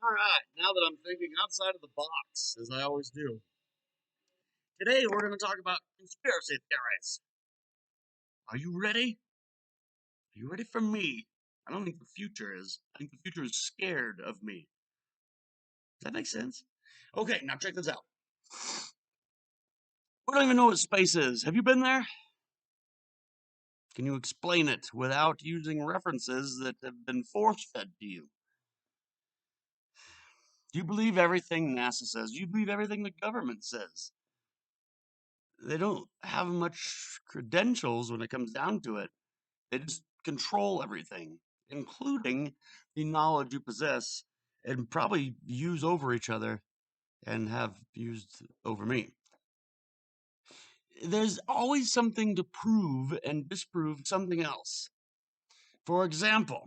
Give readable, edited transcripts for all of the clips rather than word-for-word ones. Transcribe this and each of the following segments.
All right, now that I'm thinking outside of the box, as I always do, today we're going to talk about conspiracy theories. Are you ready? Are you ready for me? I don't think the future is. I think the future is scared of me. Does that make sense? Okay, now check this out. We don't even know what space is. Have you been there? Can you explain it without using references that have been force fed to you? Do you believe everything NASA says? Do you believe everything the government says? They don't have much credentials when it comes down to it. They just control everything, including the knowledge you possess, and probably use over each other and have used over me. There's always something to prove and disprove something else. For example,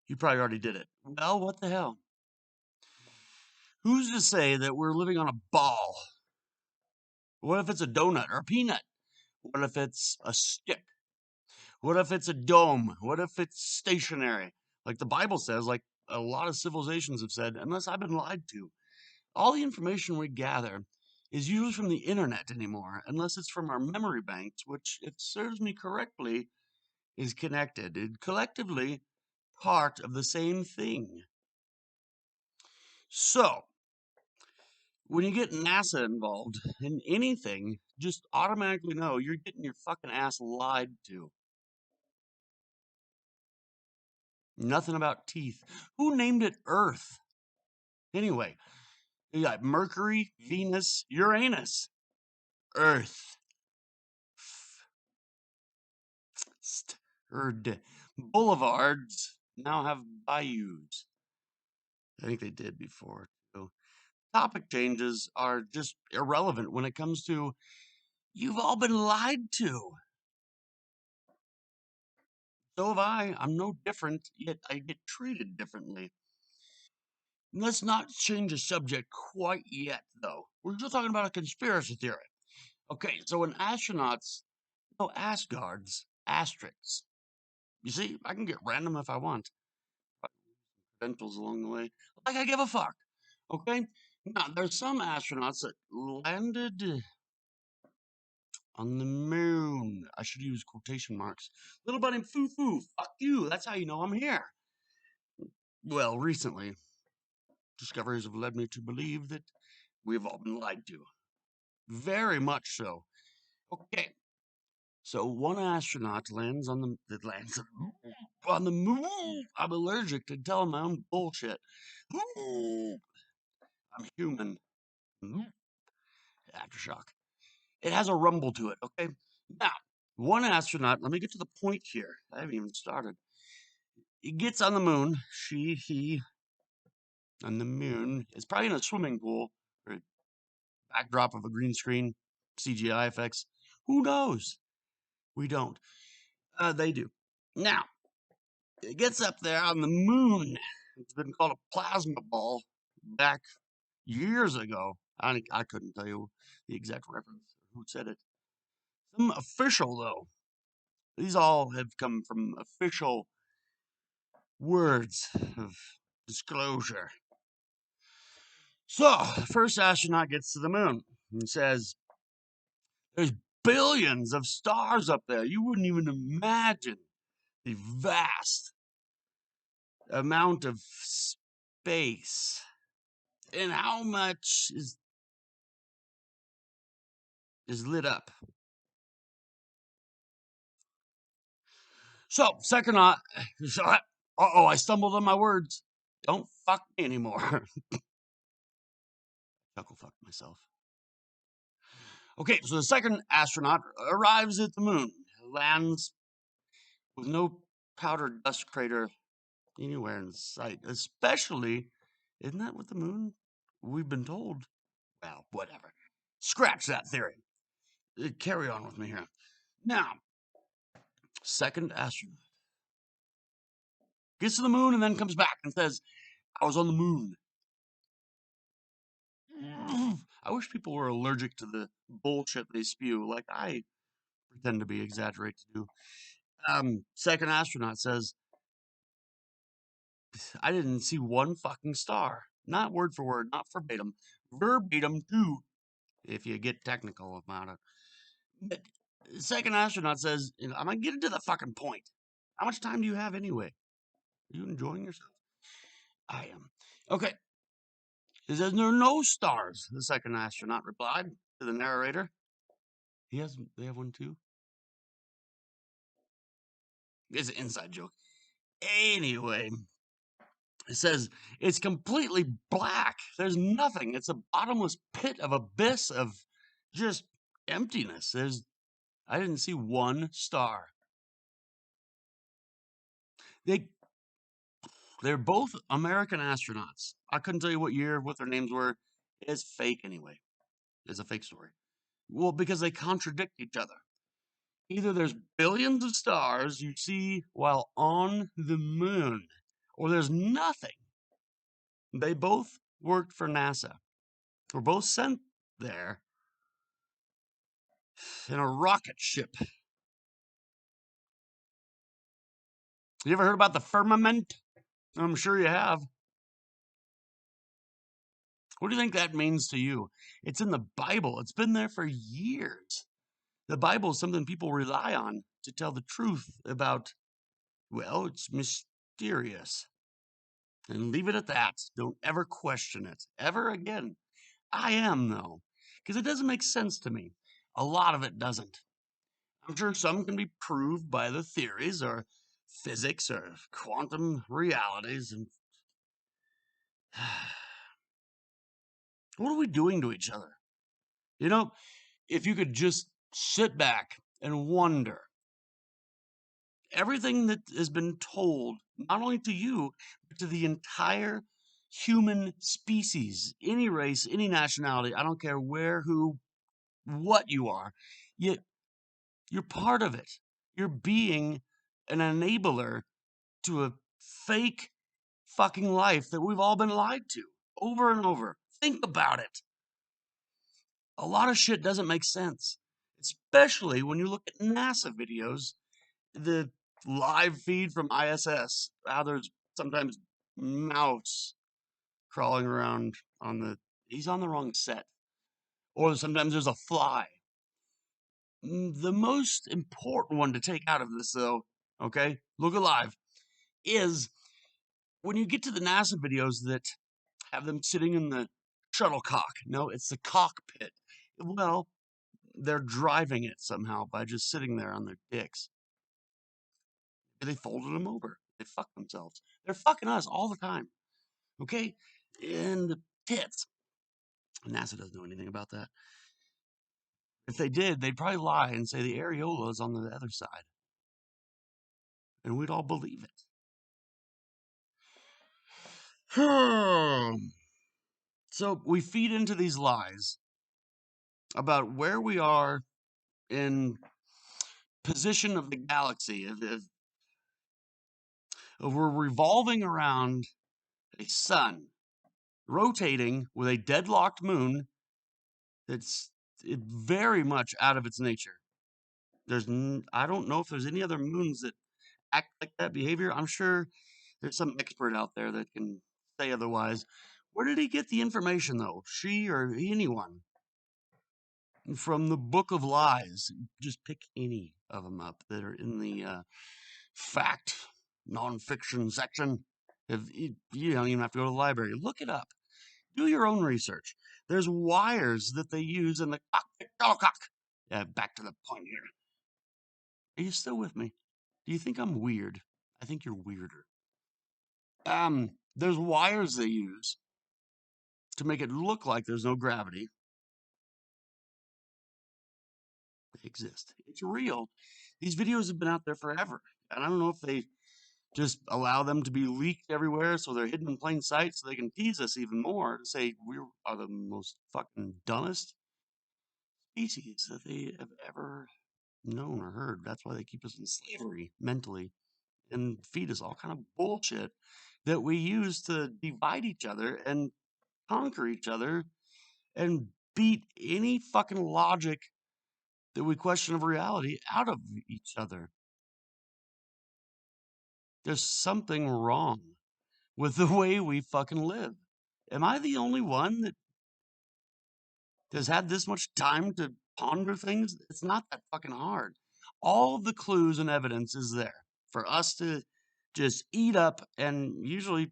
you probably already did it. Well, what the hell? Who's to say that we're living on a ball? What if it's a donut or a peanut? What if it's a stick? What if it's a dome? What if it's stationary? Like the Bible says, like a lot of civilizations have said, unless I've been lied to. All the information we gather is usually from the internet anymore, unless it's from our memory banks, which, if serves me correctly, is connected and collectively part of the same thing. So, when you get NASA involved in anything, just automatically know you're getting your fucking ass lied to. Nothing about teeth. Who named it Earth? Anyway, you got Mercury, Venus, Uranus, Earth. Boulevards now have bayous. I think they did before. So topic changes are just irrelevant when it comes to you've all been lied to. So have I. I'm no different, yet I get treated differently. Let's not change the subject quite yet, though. We're still talking about a conspiracy theory. Okay, so when astronauts, no, Asgards, asterisks. You see, I can get random if I want. Credentials along the way. Like I give a fuck. Okay? Now, there's some astronauts that landed on the moon. I should use quotation marks. Little buddy foo foo, fuck you. That's how you know I'm here. Well, recently, discoveries have led me to believe that we've all been lied to. Very much so. Okay. So one astronaut lands on on the moon. I'm allergic to telling my own bullshit. I'm human. Aftershock. It has a rumble to it, okay? Now, one astronaut, let me get to the point here. I haven't even started. He gets on the moon. He, on the moon. It's probably in a swimming pool or a backdrop of a green screen, CGI effects. Who knows? We don't. They do. Now, it gets up there on the moon. It's been called a plasma ball back years ago. I couldn't tell you the exact reference, who said it. Some official, though. These all have come from official words of disclosure. So, the first astronaut gets to the moon and says, there's billions of stars up there. You wouldn't even imagine the vast amount of space. And how much is lit up. So, second, I stumbled on my words. Don't fuck me anymore. Chuckle fuck myself. Okay, so the second astronaut arrives at the moon, lands with no powder dust crater anywhere in sight. Especially, isn't that what the moon we've been told? Well, whatever. Scratch that theory. Carry on with me here. Now, second astronaut gets to the moon and then comes back and says, I was on the moon. I wish people were allergic to the bullshit they spew, like I pretend to be exaggerated to do. Second astronaut says, I didn't see one fucking star. Not word for word, not verbatim. Verbatim too, if you get technical about it. But the second astronaut says, I'm gonna get into the fucking point. How much time do you have anyway? Are you enjoying yourself? I am. Okay. He says, there are no stars, the second astronaut replied to the narrator. They have one too? It's an inside joke. Anyway, it says it's completely black. There's nothing. It's a bottomless pit of abyss of just emptiness. I didn't see one star. They they're both American astronauts. I couldn't tell you what year, what their names were. It's fake anyway. It's a fake story. Well, because they contradict each other. Either there's billions of stars you see while on the moon, or there's nothing. They both worked for NASA. Were both sent there in a rocket ship. You ever heard about the firmament? I'm sure you have. What do you think that means to you? It's in the Bible. It's been there for years. The Bible is something people rely on to tell the truth about, well, it's mysterious. And leave it at that. Don't ever question it. Ever again. I am, though. Because it doesn't make sense to me. A lot of it doesn't. I'm sure some can be proved by the theories or physics or quantum realities. And what are we doing to each other? You know, if you could just sit back and wonder everything that has been told, not only to you, but to the entire human species, any race, any nationality, I don't care where, who, what you are, yet you're part of it. You're being an enabler to a fake fucking life that we've all been lied to over and over. Think about it. A lot of shit doesn't make sense, especially when you look at NASA videos, the live feed from ISS, how there's sometimes mouse crawling around he's on the wrong set. Or sometimes there's a fly. The most important one to take out of this, though, okay, look alive, is when you get to the NASA videos that have them sitting in the shuttlecock. No, it's the cockpit. Well, they're driving it somehow by just sitting there on their dicks. They folded them over. They fuck themselves. They're fucking us all the time. Okay? And the tits. NASA doesn't know anything about that. If they did, they'd probably lie and say the areola is on the other side. And we'd all believe it. So we feed into these lies about where we are in position of the galaxy. We're revolving around a sun, rotating with a deadlocked moon that's very much out of its nature. I don't know if there's any other moons that act like that behavior. I'm sure there's some expert out there that can say otherwise. Where did he get the information, though? She or anyone? From the Book of Lies. Just pick any of them up that are in the fact nonfiction section. You don't even have to go to the library. Look it up. Do your own research. There's wires that they use in the cockpit. Back to the point here. Are you still with me? Do you think I'm weird? I think you're weirder. There's wires they use to make it look like there's no gravity. They exist. It's real. These videos have been out there forever. And I don't know if they just allow them to be leaked everywhere so they're hidden in plain sight so they can tease us even more to say we are the most fucking dumbest species that they have ever known or heard. That's why they keep us in slavery mentally and feed us all kind of bullshit that we use to divide each other and conquer each other and beat any fucking logic that we question of reality out of each other. There's something wrong. with the way we fucking live. Am I the only one that has had this much time to ponder things? It's not that fucking hard. All of the clues and evidence is there for us to just eat up and usually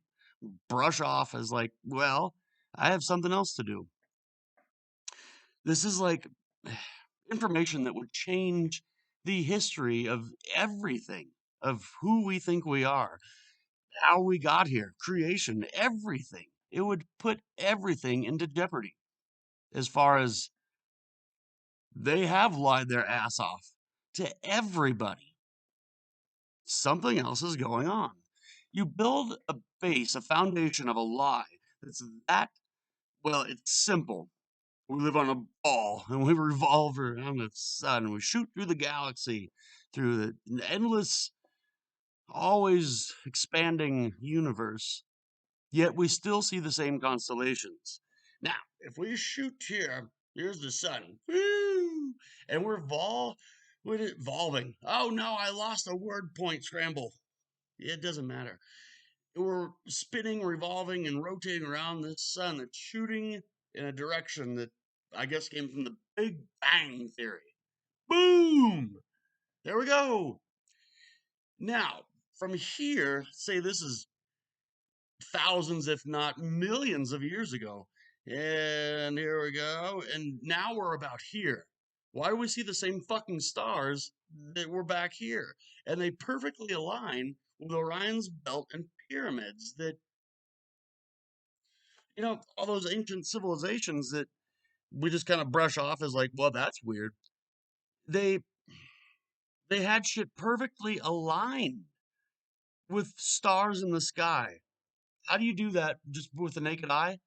brush off as like, well, I have something else to do. This is like information that would change the history of everything, of who we think we are, how we got here, creation, everything. It would put everything into jeopardy as far as they have lied their ass off to everybody. Something else is going on. You build a base, a foundation of a lie that's that, well, it's simple. We live on a ball and we revolve around the sun. We shoot through the galaxy, through the endless, always expanding universe. Yet we still see the same constellations. Now, if we shoot here, here's the sun. Woo! And we're evolving. Oh no, I lost a word point scramble. It doesn't matter. We're spinning, revolving, and rotating around this sun that's shooting in a direction that I guess came from the Big Bang Theory. Boom! There we go. Now, from here, say this is thousands, if not millions of years ago. And here we go. And now we're about here. Why do we see the same fucking stars that were back here? And they perfectly align with Orion's belt and pyramids that, all those ancient civilizations that we just kind of brush off as like, well, that's weird. They they had shit perfectly aligned with stars in the sky. How do you do that just with the naked eye?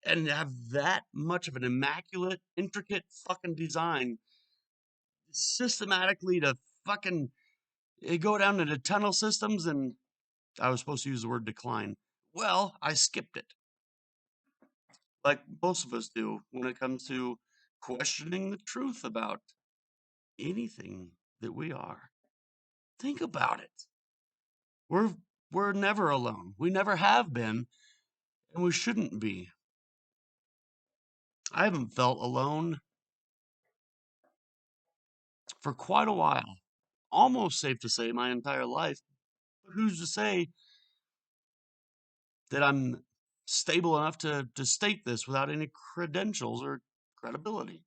And have that much of an immaculate, intricate fucking design systematically to fucking go down into tunnel systems. And I was supposed to use the word decline. Well, I skipped it, like most of us do when it comes to questioning the truth about anything that we are. Think about it. We're we're never alone. We never have been, and we shouldn't be. I haven't felt alone for quite a while. Almost safe to say my entire life. But who's to say that I'm stable enough to state this without any credentials or credibility?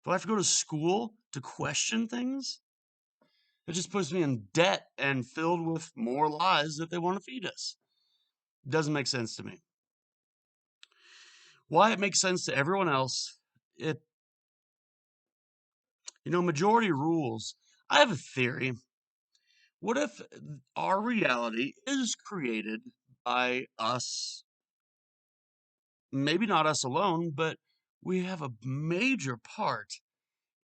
Do I have to go to school to question things? It just puts me in debt and filled with more lies that they want to feed us. Doesn't make sense to me. Why it makes sense to everyone else, it majority rules. I have a theory. What if our reality is created by us? Maybe not us alone, but we have a major part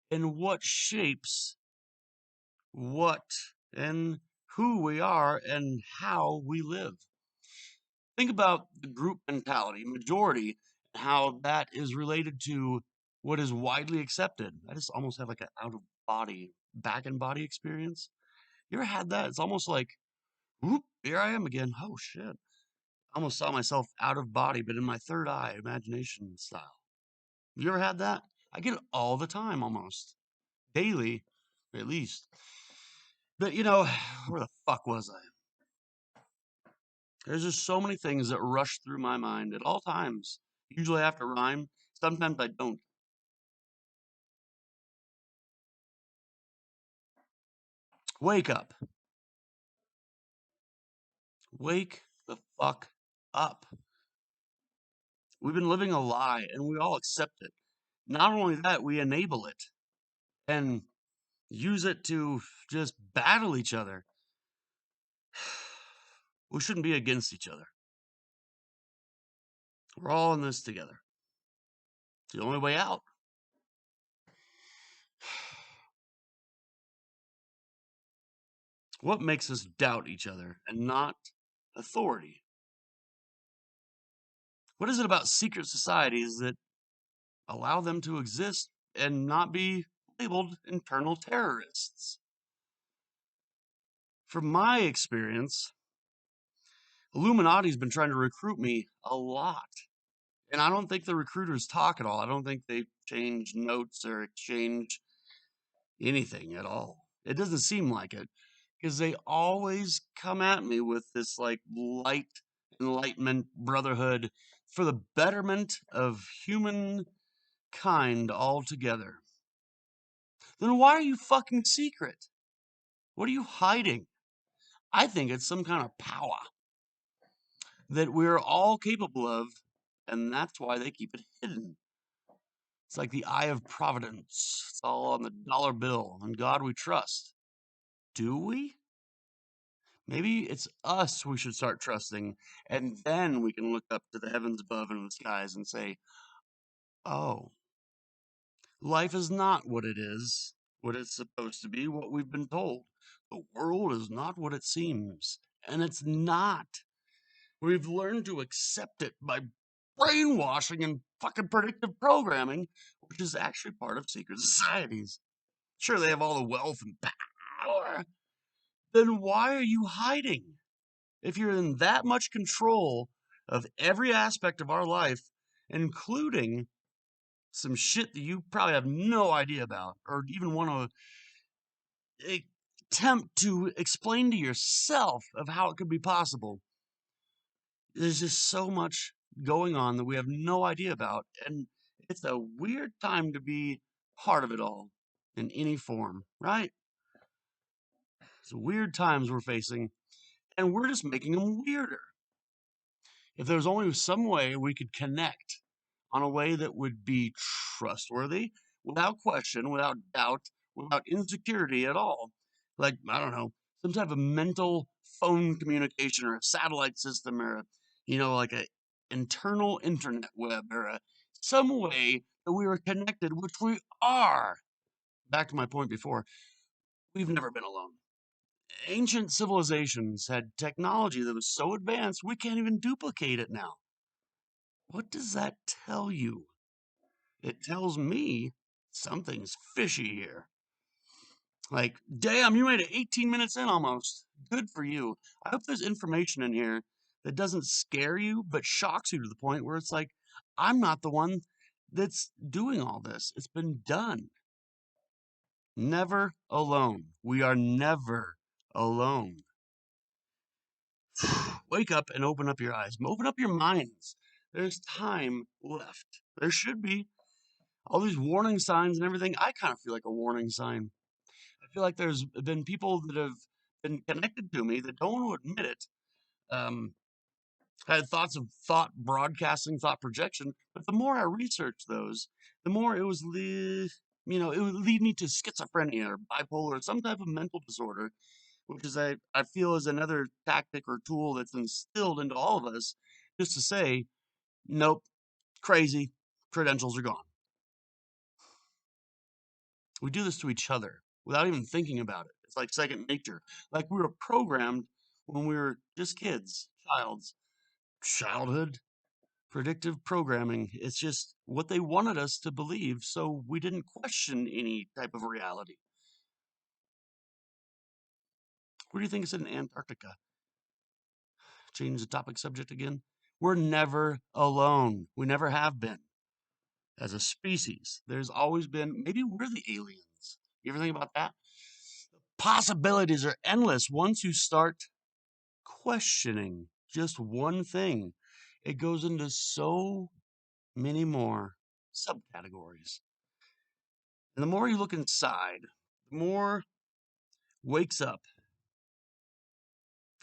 in what shapes what and who we are and how we live. Think about the group mentality, majority, how that is related to what is widely accepted. I just almost have like an out of body, back in body experience. You ever had that? It's almost like, whoop, here I am again. Oh shit. I almost saw myself out of body, but in my third eye, imagination style. You ever had that? I get it all the time almost. Daily, at least. But where the fuck was I? There's just so many things that rush through my mind at all times. Usually I have to rhyme. Sometimes I don't. Wake up. Wake the fuck up. We've been living a lie and we all accept it. Not only that, we enable it and use it to just battle each other. We shouldn't be against each other. We're all in this together. It's the only way out. What makes us doubt each other and not authority? What is it about secret societies that allow them to exist and not be labeled internal terrorists? From my experience, Illuminati's been trying to recruit me a lot. And I don't think the recruiters talk at all. I don't think they change notes or exchange anything at all. It doesn't seem like it because they always come at me with this like light enlightenment brotherhood for the betterment of humankind altogether. Then why are you fucking secret? What are you hiding? I think it's some kind of power that we're all capable of, and that's why they keep it hidden. It's like the eye of providence. It's all on the dollar bill. And God we trust. Do we? Maybe it's us we should start trusting, and then we can look up to the heavens above and the skies and say, oh, life is not what it's supposed to be, what we've been told. The world is not what it seems, and it's not. We've learned to accept it by brainwashing and fucking predictive programming, which is actually part of secret societies. Sure, they have all the wealth and power. Then why are you hiding? If you're in that much control of every aspect of our life, including some shit that you probably have no idea about or even want to attempt to explain to yourself of how it could be possible, there's just so much going on that we have no idea about. And it's a weird time to be part of it all in any form, right? It's weird times we're facing, and we're just making them weirder. If there was only some way we could connect on a way that would be trustworthy, without question, without doubt, without insecurity at all, like, I don't know, some type of mental phone communication or a satellite system or like a internal internet web or some way that we were connected, which we are. Back to my point before, we've never been alone. Ancient civilizations had technology that was so advanced we can't even duplicate it now. What does that tell you? It tells me something's fishy here. Like, damn, you made it 18 minutes in almost. Good for you. I hope there's information in here that doesn't scare you, but shocks you to the point where it's like, I'm not the one that's doing all this. It's been done. Never alone. We are never alone. Wake up and open up your eyes. Open up your minds. There's time left. There should be. All these warning signs and everything, I kind of feel like a warning sign. I feel like there's been people that have been connected to me that don't want to admit it. Um, I had thoughts of thought broadcasting, thought projection, but the more I researched those, the more it was, it would lead me to schizophrenia or bipolar or some type of mental disorder, which is I feel is another tactic or tool that's instilled into all of us, just to say, nope, crazy, credentials are gone. We do this to each other without even thinking about it. It's like second nature. Like we were programmed when we were just kids, childhood, predictive programming. It's just what they wanted us to believe, so we didn't question any type of reality. What do you think is in Antarctica? Change the topic subject again. We're never alone. We never have been. As a species, there's always been, maybe we're the aliens. You ever think about that? Possibilities are endless once you start questioning just one thing. It goes into so many more subcategories. And the more you look inside, the more wakes up,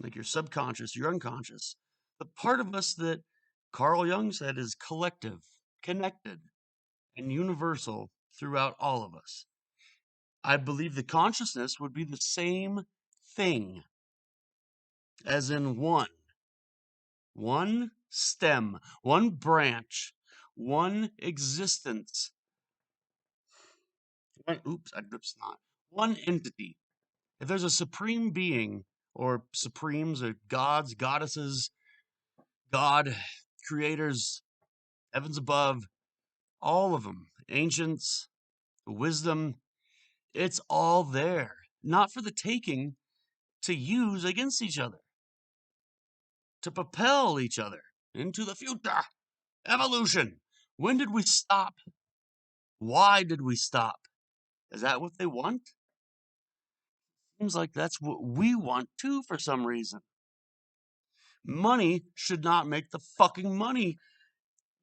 like your subconscious, your unconscious, the part of us that Carl Jung said is collective, connected, and universal throughout all of us. I believe the consciousness would be the same thing, as in one stem, one branch, one existence, oops, I dripped snot, one entity. If there's a supreme being, or supremes, or gods, goddesses, God, creators, heavens above, all of them, ancients, wisdom, it's all there, not for the taking, to use against each other. to propel each other into the future. Evolution. When did we stop? Why did we stop? Is that what they want? Seems like that's what we want too for some reason. Money should not make the fucking money.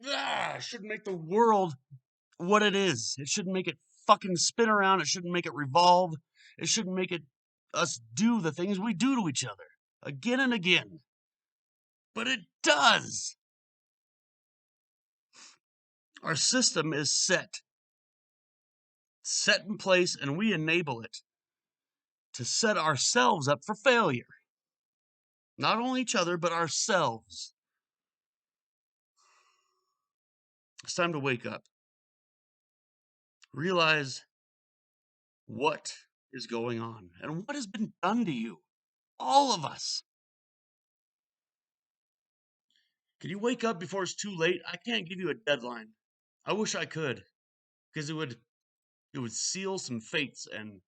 It should make the world what it is. It shouldn't make it fucking spin around. It shouldn't make it revolve. It shouldn't make it us do the things we do to each other again and again. But it does. Our system is set in place, and we enable it to set ourselves up for failure. Not only each other, but ourselves. It's time to wake up. Realize what is going on and what has been done to you. All of us. Can you wake up before it's too late? I can't give you a deadline. I wish I could, because it would seal some fates and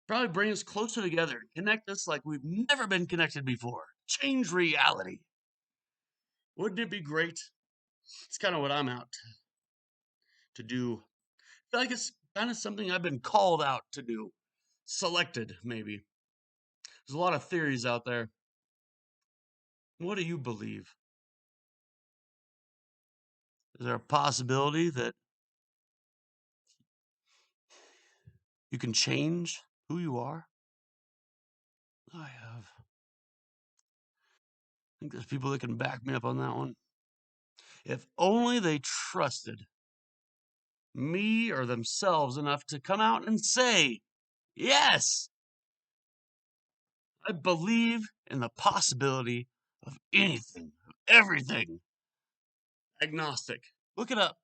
probably bring us closer together, connect us like we've never been connected before, change reality. Wouldn't it be great? It's kind of what I'm out to do. I feel like it's kind of something I've been called out to do, selected maybe. There's a lot of theories out there. What do you believe? Is there a possibility that you can change who you are? I think there's people that can back me up on that one. If only they trusted me or themselves enough to come out and say, yes, I believe in the possibility of anything, of everything. Agnostic. Look it up.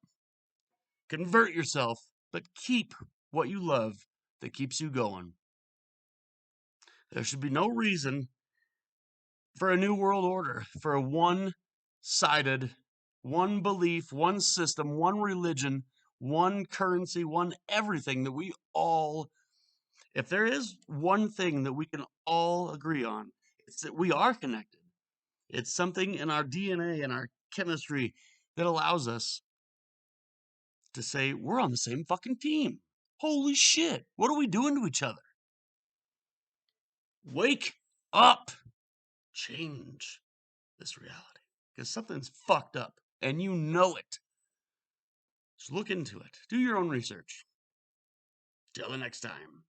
Convert yourself, but keep what you love that keeps you going. There should be no reason for a new world order, for a one-sided, one belief, one system, one religion, one currency, one everything that we all, if there is one thing that we can all agree on, it's that we are connected. It's something in our DNA and our chemistry that allows us to say we're on the same fucking team. Holy shit, what are we doing to each other? Wake up. Change this reality. Because something's fucked up and you know it. Just look into it. Do your own research. Till the next time.